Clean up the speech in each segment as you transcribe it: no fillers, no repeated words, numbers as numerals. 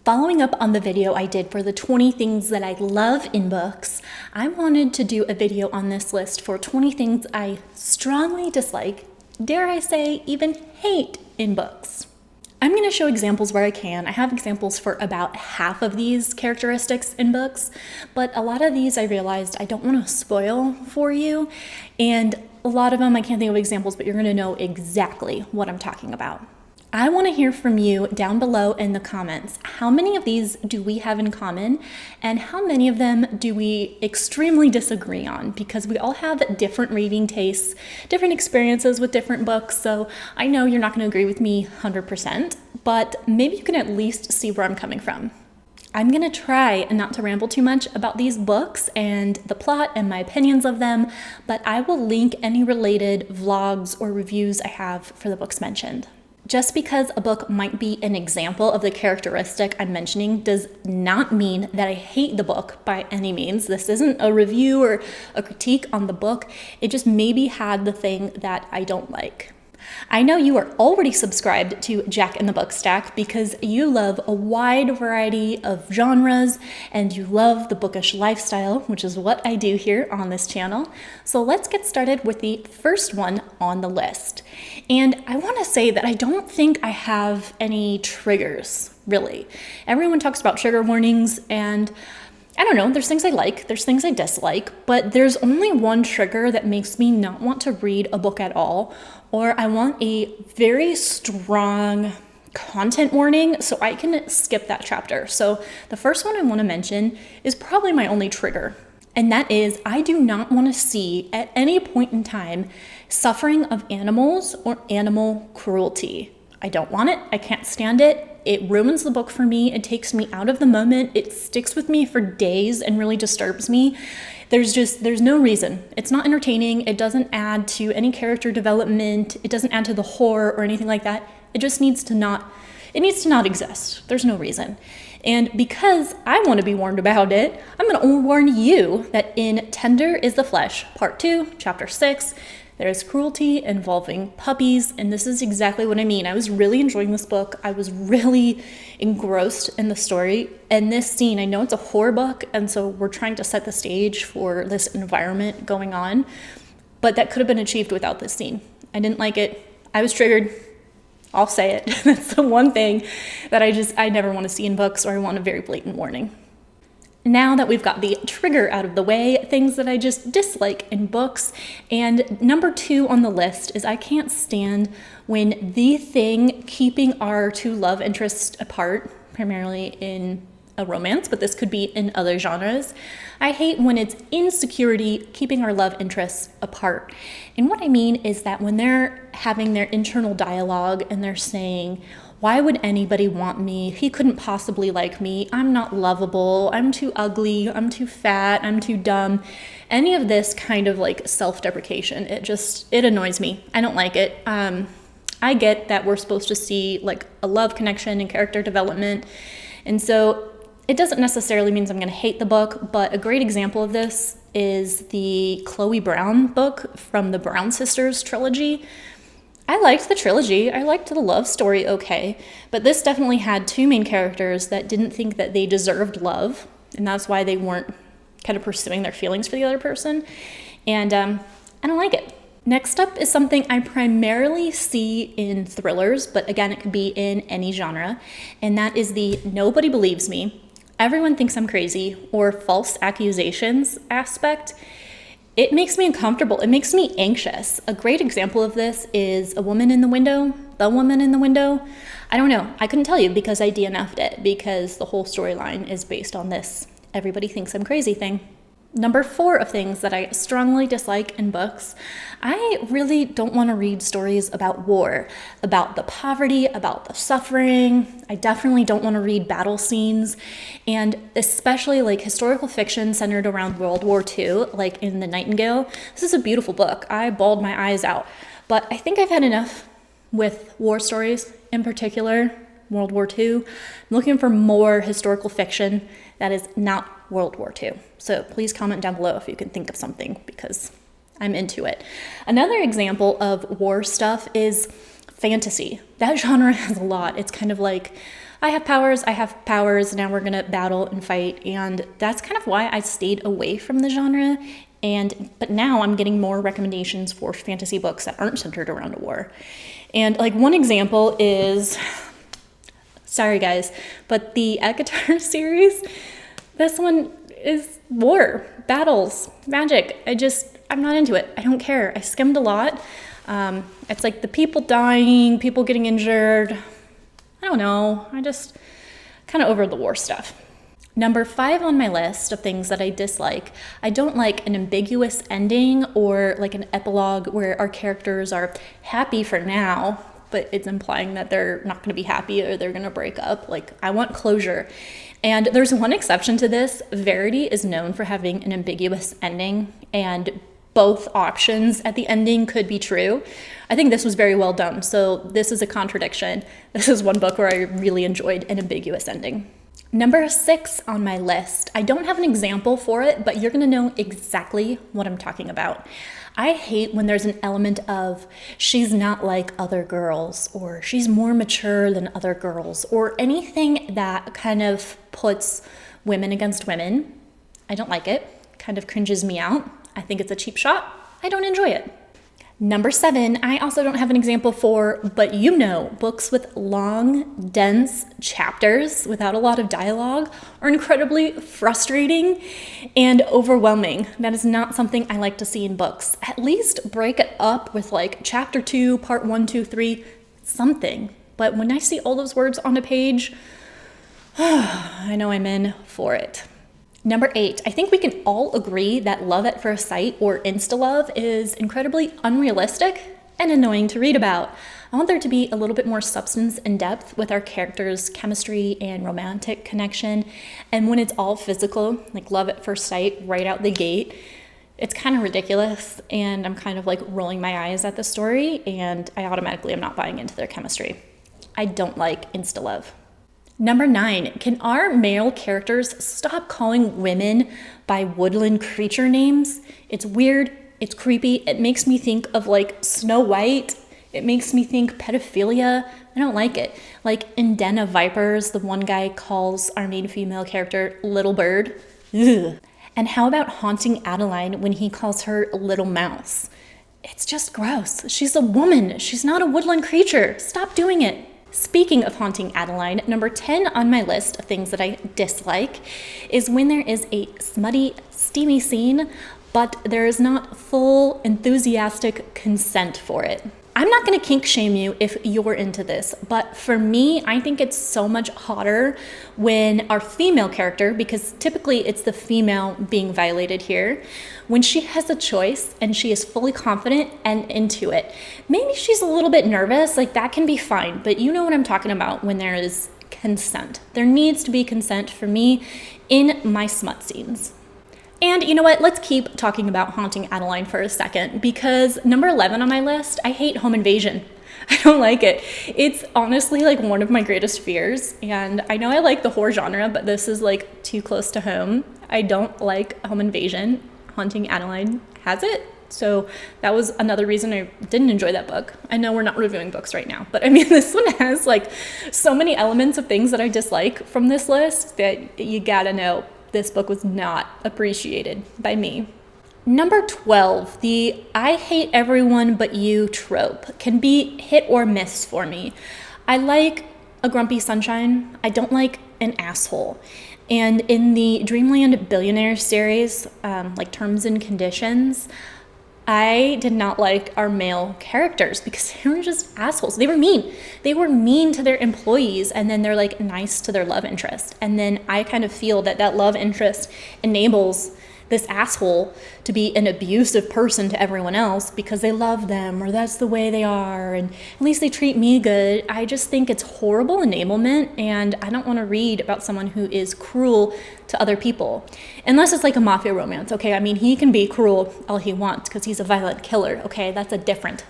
Following up on the video I did for the 20 things that I love in books, I wanted to do a video on this list for 20 things I strongly dislike, dare I say, even hate in books. I'm going to show examples where I can. I have examples for about half of these characteristics in books, but a lot of these I realized I don't want to spoil for you, and a lot of them I can't think of examples, but you're going to know exactly what I'm talking about. I want to hear from you down below in the comments. How many of these do we have in common, and how many of them do we extremely disagree on? Because we all have different reading tastes, different experiences with different books, so I know you're not going to agree with me 100%, but maybe you can at least see where I'm coming from. I'm going to try not to ramble too much about these books and the plot and my opinions of them, but I will link any related vlogs or reviews I have for the books mentioned. Just because a book might be an example of the characteristic I'm mentioning does not mean that I hate the book by any means. This isn't a review or a critique on the book. It just maybe had the thing that I don't like. I know you are already subscribed to Jack in the Book Stack because you love a wide variety of genres and you love the bookish lifestyle, which is what I do here on this channel. So let's get started with the first one on the list. And I want to say that I don't think I have any triggers, really. Everyone talks about trigger warnings, and I don't know, there's things I like, there's things I dislike, but there's only one trigger that makes me not want to read a book at all, or I want a very strong content warning so I can skip that chapter. So the first one I want to mention is probably my only trigger, and that is I do not want to see at any point in time suffering of animals or animal cruelty. I don't want it, I can't stand it. It ruins the book for me. It takes me out of the moment. It sticks with me for days and really disturbs me. There's no reason. It's not entertaining. It doesn't add to any character development. It doesn't add to the horror or anything like that. It just needs to not exist. There's no reason. And because I want to be warned about it, I'm going to warn you that in Tender is the Flesh, Part 2, Chapter 6, there is cruelty involving puppies, and this is exactly what I mean. I was really enjoying this book. I was really engrossed in the story. And this scene, I know it's a horror book, and so we're trying to set the stage for this environment going on, but that could have been achieved without this scene. I didn't like it. I was triggered. I'll say it. That's the one thing that I never want to see in books, or I want a very blatant warning. Now that we've got the trigger out of the way, things that I just dislike in books, and number 2 on the list is I can't stand when the thing keeping our two love interests apart, primarily in a romance, but this could be in other genres. I hate when it's insecurity keeping our love interests apart. And what I mean is that when they're having their internal dialogue and they're saying, why would anybody want me? He couldn't possibly like me. I'm not lovable. I'm too ugly. I'm too fat. I'm too dumb. Any of this kind of like self-deprecation, it annoys me. I don't like it. I get that we're supposed to see like a love connection and character development. And so it doesn't necessarily mean I'm going to hate the book, but a great example of this is the Chloe Brown book from the Brown Sisters trilogy. I liked the trilogy. I liked the love story okay, but this definitely had 2 main characters that didn't think that they deserved love, and that's why they weren't kind of pursuing their feelings for the other person, and I don't like it. Next up is something I primarily see in thrillers, but again, it could be in any genre, and that is the nobody believes me, everyone thinks I'm crazy, or false accusations aspect. It makes me uncomfortable. It makes me anxious. A great example of this is A Woman in the Window, The Woman in the Window. I don't know. I couldn't tell you because I DNF'd it because the whole storyline is based on this everybody thinks I'm crazy thing. Number 4 of things that I strongly dislike in books, I really don't want to read stories about war, about the poverty, about the suffering. I definitely don't want to read battle scenes, and especially like historical fiction centered around World War II, like in The Nightingale. This is a beautiful book. I bawled my eyes out, but I think I've had enough with war stories, in particular World War II. I'm looking for more historical fiction that is not World War II. So please comment down below if you can think of something because I'm into it. Another example of war stuff is fantasy. That genre has a lot. It's kind of like I have powers, now we're gonna battle and fight. And that's kind of why I stayed away from the genre. But now I'm getting more recommendations for fantasy books that aren't centered around a war. And like one example is, sorry guys, but the Ekatar series, this one is war, battles, magic. I'm not into it. I don't care. I skimmed a lot. It's like the people dying, people getting injured. I don't know. I just kind of over the war stuff. Number 5 on my list of things that I dislike, I don't like an ambiguous ending or like an epilogue where our characters are happy for now, but it's implying that they're not going to be happy or they're going to break up. Like, I want closure. And there's one exception to this. Verity is known for having an ambiguous ending, and both options at the ending could be true. I think this was very well done. So this is a contradiction. This is one book where I really enjoyed an ambiguous ending. Number 6 on my list, I don't have an example for it, but you're gonna know exactly what I'm talking about. I hate when there's an element of she's not like other girls, or she's more mature than other girls, or anything that kind of puts women against women. I don't like it. Kind of cringes me out. I think it's a cheap shot. I don't enjoy it. Number 7, I also don't have an example for, but you know, books with long, dense chapters without a lot of dialogue are incredibly frustrating and overwhelming. That is not something I like to see in books. At least break it up with like chapter 2, part 1, 2, 3, something. But when I see all those words on a page, I know I'm in for it. Number 8, I think we can all agree that love at first sight or insta-love is incredibly unrealistic and annoying to read about. I want there to be a little bit more substance and depth with our characters' chemistry and romantic connection. And when it's all physical, like love at first sight right out the gate, it's kind of ridiculous. And I'm kind of like rolling my eyes at the story, and I automatically am not buying into their chemistry. I don't like insta-love. Number 9, can our male characters stop calling women by woodland creature names? It's weird, it's creepy, it makes me think of like Snow White, it makes me think pedophilia. I don't like it. Like in Den of Vipers, the one guy calls our main female character Little Bird. Ugh. And how about Haunting Adeline when he calls her Little Mouse? It's just gross. She's a woman, she's not a woodland creature. Stop doing it. Speaking of Haunting Adeline, number 10 on my list of things that I dislike is when there is a smutty, steamy scene, but there is not full, enthusiastic consent for it. I'm not gonna kink shame you if you're into this, but for me, I think it's so much hotter when our female character, because typically it's the female being violated here, when she has a choice and she is fully confident and into it. Maybe she's a little bit nervous, like that can be fine, but you know what I'm talking about when there is consent. There needs to be consent for me in my smut scenes. And you know what, let's keep talking about Haunting Adeline for a second, because number 11 on my list, I hate home invasion. I don't like it. It's honestly like one of my greatest fears, and I know I like the horror genre, but this is like too close to home. I don't like home invasion. Haunting Adeline has it, so that was another reason I didn't enjoy that book. I know we're not reviewing books right now, but I mean, this one has like so many elements of things that I dislike from this list that you gotta know. This book was not appreciated by me. Number 12, the I hate everyone but you trope can be hit or miss for me. I like a grumpy sunshine. I don't like an asshole. And in the Dreamland Billionaire series, like Terms and Conditions, I did not like our male characters because they were just assholes. They were mean. They were mean to their employees, and then they're like nice to their love interest. And then I kind of feel that that love interest enables this asshole to be an abusive person to everyone else because they love them, or that's the way they are, and at least they treat me good. I just think it's horrible enablement, and I don't want to read about someone who is cruel to other people. Unless it's like a mafia romance, okay? I mean, he can be cruel all he wants because he's a violent killer, okay? That's a different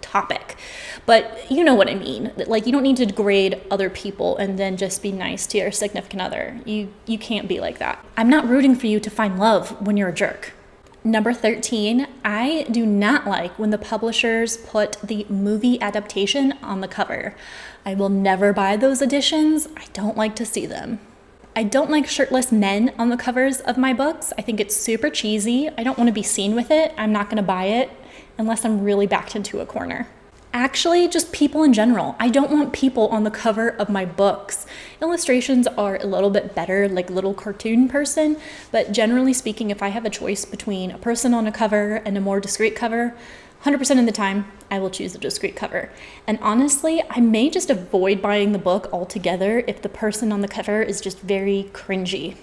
topic. But you know what I mean. Like, you don't need to degrade other people and then just be nice to your significant other. You can't be like that. I'm not rooting for you to find love when you're a jerk. Number 13, I do not like when the publishers put the movie adaptation on the cover. I will never buy those editions. I don't like to see them. I don't like shirtless men on the covers of my books. I think it's super cheesy. I don't want to be seen with it. I'm not going to buy it unless I'm really backed into a corner. Actually, just people in general. I don't want people on the cover of my books. Illustrations are a little bit better, like little cartoon person, but generally speaking, if I have a choice between a person on a cover and a more discreet cover, 100% of the time, I will choose the discreet cover. And honestly, I may just avoid buying the book altogether if the person on the cover is just very cringy.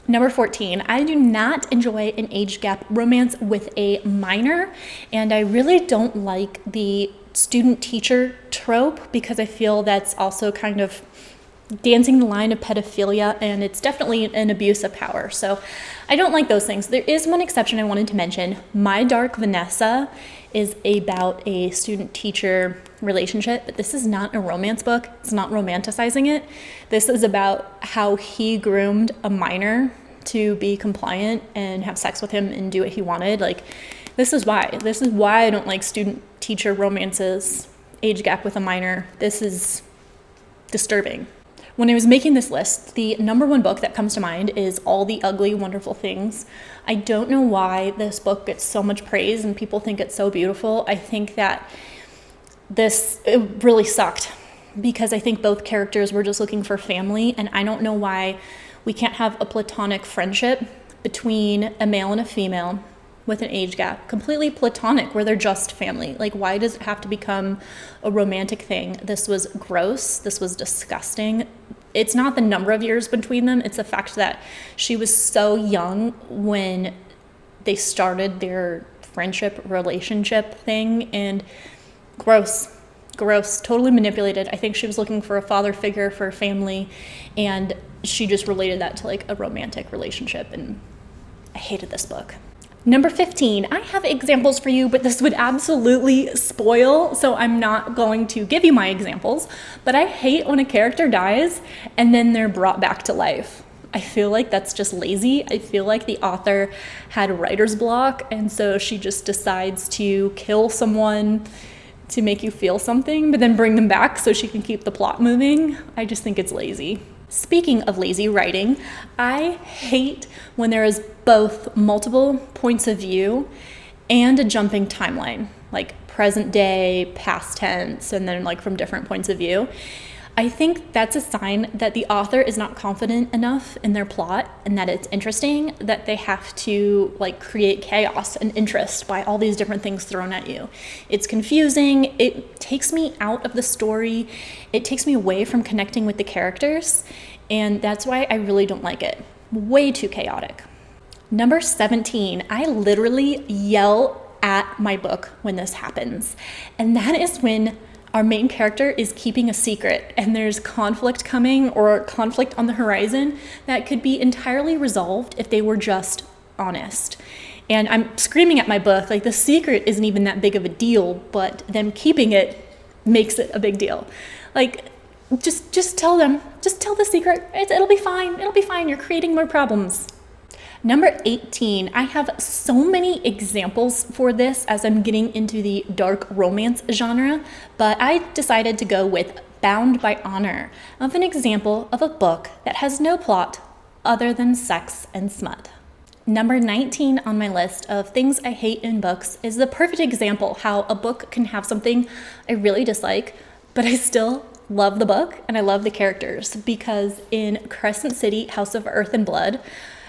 Number 14, I do not enjoy an age gap romance with a minor, and I really don't like the student-teacher trope because I feel that's also kind of dancing the line of pedophilia, and it's definitely an abuse of power. So I don't like those things. There is one exception I wanted to mention. My Dark Vanessa is about a student-teacher relationship, but this is not a romance book. It's not romanticizing it. This is about how he groomed a minor to be compliant and have sex with him and do what he wanted. Like, this is why I don't like student-teacher romances, age gap with a minor. This is disturbing. When I was making this list, the number one book that comes to mind is All the Ugly, Wonderful Things. I don't know why this book gets so much praise and people think it's so beautiful. I think that it really sucked because I think both characters were just looking for family, and I don't know why we can't have a platonic friendship between a male and a female with an age gap, completely platonic, where they're just family. Like, why does it have to become a romantic thing? This was gross. This was disgusting. It's not the number of years between them. It's the fact that she was so young when they started their friendship relationship thing, and gross, totally manipulated. I think she was looking for a father figure for a family, and she just related that to like a romantic relationship, and I hated this book. Number 15, I have examples for you, but this would absolutely spoil, so I'm not going to give you my examples, but I hate when a character dies and then they're brought back to life. I feel like that's just lazy. I feel like the author had writer's block, and so she just decides to kill someone to make you feel something, but then bring them back so she can keep the plot moving. I just think it's lazy. Speaking of lazy writing, I hate when there is both multiple points of view and a jumping timeline, like present day, past tense, and then like from different points of view. I think that's a sign that the author is not confident enough in their plot and that it's interesting, that they have to like create chaos and interest by all these different things thrown at you. It's confusing. It takes me out of the story. It takes me away from connecting with the characters. And that's why I really don't like it. Way too chaotic. Number 17, I literally yell at my book when this happens. And that is when our main character is keeping a secret and there's conflict coming or conflict on the horizon that could be entirely resolved if they were just honest. And I'm screaming at my book, like, the secret isn't even that big of a deal, but them keeping it makes it a big deal. Like, just tell them, just tell the secret. It'll be fine. It'll be fine. You're creating more problems. Number 18, I have so many examples for this as I'm getting into the dark romance genre, but I decided to go with Bound by Honor, of an example of a book that has no plot other than sex and smut. Number 19 on my list of things I hate in books is the perfect example how a book can have something I really dislike, but I still love the book and I love the characters, because in Crescent City, House of Earth and Blood,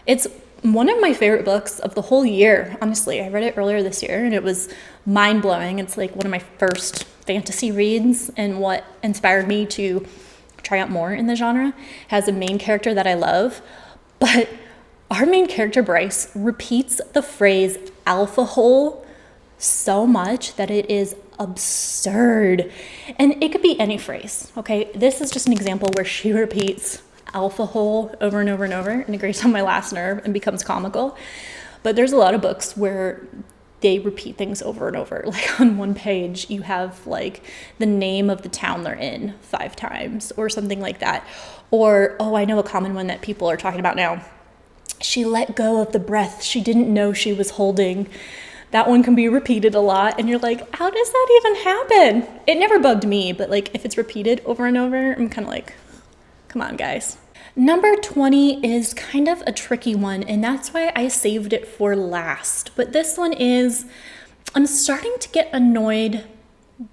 it's one of my favorite books of the whole year, honestly. I read it earlier this year and it was mind-blowing. It's like one of my first fantasy reads and what inspired me to try out more in the genre. It has a main character that I love, but our main character, Bryce, repeats the phrase alpha hole so much that it is absurd. And it could be any phrase, okay? This is just an example where she repeats alpha hole over and over and over, and it grates on my last nerve and becomes comical. But there's a lot of books where they repeat things over and over. Like on one page, you have like the name of the town they're in 5 times or something like that. Or, oh, I know a common one that people are talking about now She let go of the breath she didn't know she was holding. That one can be repeated a lot, and you're like, how does that even happen? It never bugged me, but like if it's repeated over and over, I'm kind of like, come on, guys. Number 20 is kind of a tricky one, and that's why I saved it for last. But this one is, I'm starting to get annoyed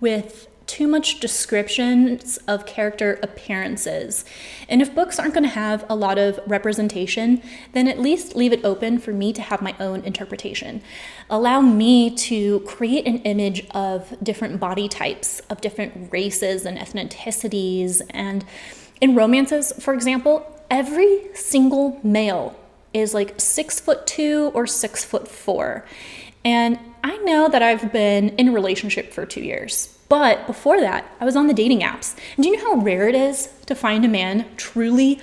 with too much descriptions of character appearances. And if books aren't going to have a lot of representation, then at least leave it open for me to have my own interpretation. Allow me to create an image of different body types, of different races and ethnicities. And in romances, for example, every single male is like 6'2" or 6'4". And I know that I've been in a relationship for 2 years. But before that, I was on the dating apps. And do you know how rare it is to find a man truly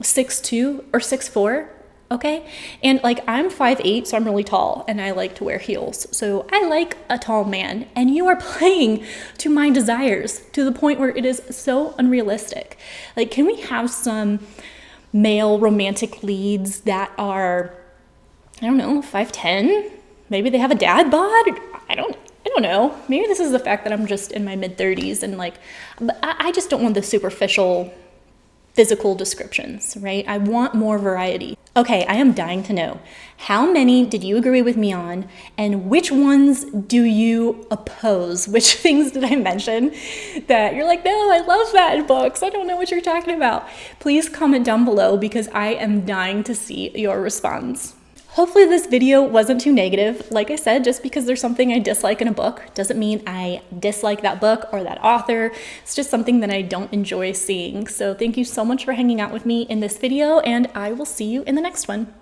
6'2" or 6'4"? Okay? And like I'm 5'8", so I'm really tall and I like to wear heels. So I like a tall man, and you are playing to my desires to the point where it is so unrealistic. Like, can we have some male romantic leads that are, I don't know, 5'10"? Maybe they have a dad bod? I don't know. Maybe this is the fact that I'm just in my mid-30s and like, I just don't want the superficial physical descriptions, right? I want more variety. Okay, I am dying to know, how many did you agree with me on, and which ones do you oppose? Which things did I mention that you're like, no, I love that in books, I don't know what you're talking about? Please comment down below because I am dying to see your response. Hopefully this video wasn't too negative. Like I said, just because there's something I dislike in a book doesn't mean I dislike that book or that author. It's just something that I don't enjoy seeing. So thank you so much for hanging out with me in this video, and I will see you in the next one.